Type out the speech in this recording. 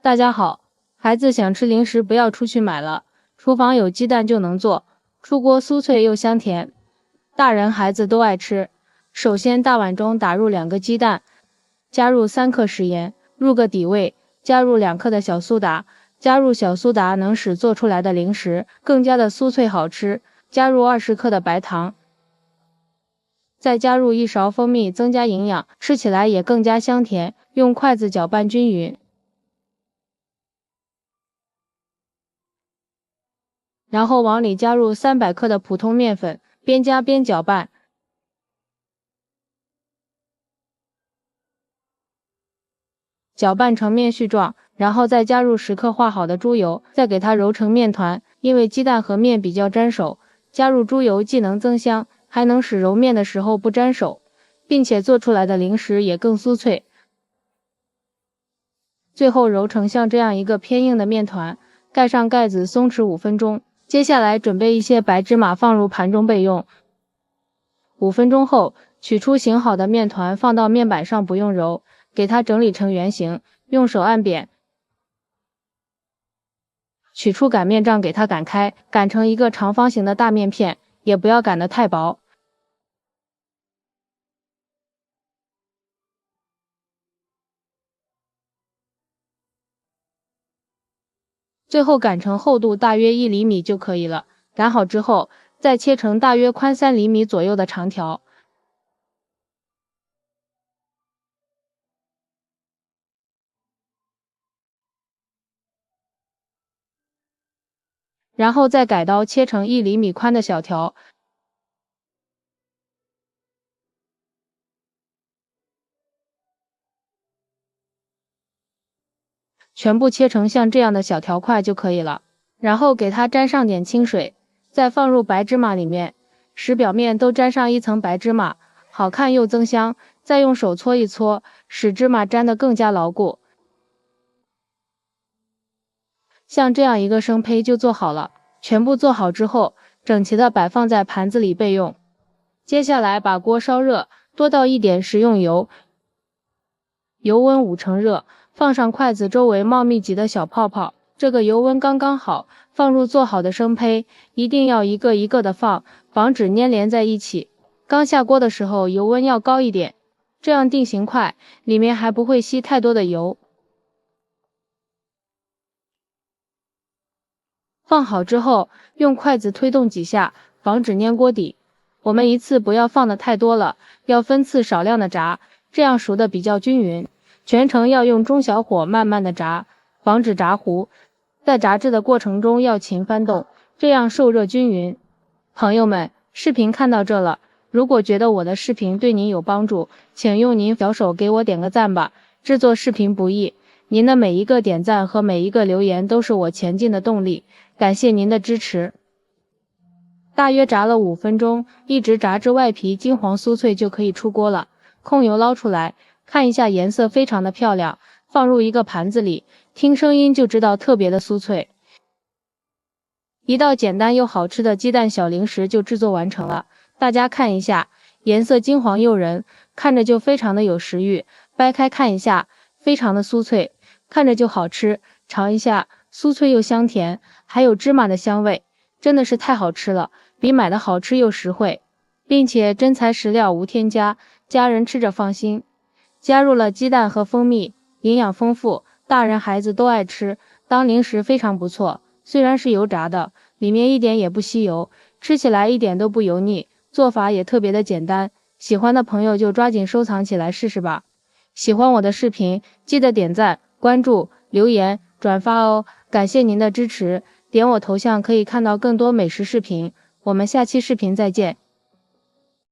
大家好，孩子想吃零食不要出去买了，厨房有鸡蛋就能做，出锅酥脆又香甜，大人孩子都爱吃。首先大碗中打入2个鸡蛋，加入3克食盐，入个底味，加入2克的小苏打，加入小苏打能使做出来的零食更加的酥脆好吃，加入20克的白糖，再加入1勺蜂蜜增加营养，吃起来也更加香甜，用筷子搅拌均匀。然后往里加入300克的普通面粉，边加边搅拌，搅拌成面絮状，然后再加入10克化好的猪油，再给它揉成面团。因为鸡蛋和面比较粘手，加入猪油既能增香，还能使揉面的时候不粘手，并且做出来的零食也更酥脆。最后揉成像这样一个偏硬的面团，盖上盖子松弛5分钟。接下来准备一些白芝麻放入盘中备用。5分钟后，取出醒好的面团放到面板上不用揉，给它整理成圆形，用手按扁。取出擀面杖给它擀开，擀成一个长方形的大面片，也不要擀得太薄。最后擀成厚度大约1厘米就可以了。擀好之后，再切成大约宽3厘米左右的长条。然后再改刀切成1厘米宽的小条。全部切成像这样的小条块就可以了。然后给它沾上点清水，再放入白芝麻里面，使表面都沾上一层白芝麻，好看又增香。再用手搓一搓，使芝麻粘得更加牢固。像这样一个生胚就做好了。全部做好之后，整齐的摆放在盘子里备用。接下来把锅烧热，多倒一点食用油，油温5成热，放上筷子周围冒密集的小泡泡，这个油温刚刚好，放入做好的生胚，一定要一个一个的放，防止粘连在一起。刚下锅的时候油温要高一点，这样定型快，里面还不会吸太多的油。放好之后，用筷子推动几下，防止粘锅底。我们一次不要放的太多了，要分次少量的炸，这样熟的比较均匀。全程要用中小火慢慢的炸，防止炸糊。在炸制的过程中要勤翻动，这样受热均匀。朋友们，视频看到这了，如果觉得我的视频对您有帮助，请用您小手给我点个赞吧。制作视频不易，您的每一个点赞和每一个留言都是我前进的动力，感谢您的支持。大约炸了5分钟，一直炸至外皮金黄酥脆就可以出锅了。控油捞出来，看一下颜色非常的漂亮，放入一个盘子里，听声音就知道特别的酥脆。一道简单又好吃的鸡蛋小零食就制作完成了，大家看一下，颜色金黄诱人，看着就非常的有食欲。掰开看一下，非常的酥脆，看着就好吃，尝一下，酥脆又香甜，还有芝麻的香味，真的是太好吃了，比买的好吃又实惠，并且真材实料无添加，家人吃着放心。加入了鸡蛋和蜂蜜，营养丰富，大人孩子都爱吃，当零食非常不错。虽然是油炸的，里面一点也不吸油，吃起来一点都不油腻，做法也特别的简单。喜欢的朋友就抓紧收藏起来试试吧。喜欢我的视频，记得点赞、关注、留言、转发哦，感谢您的支持。点我头像可以看到更多美食视频，我们下期视频再见。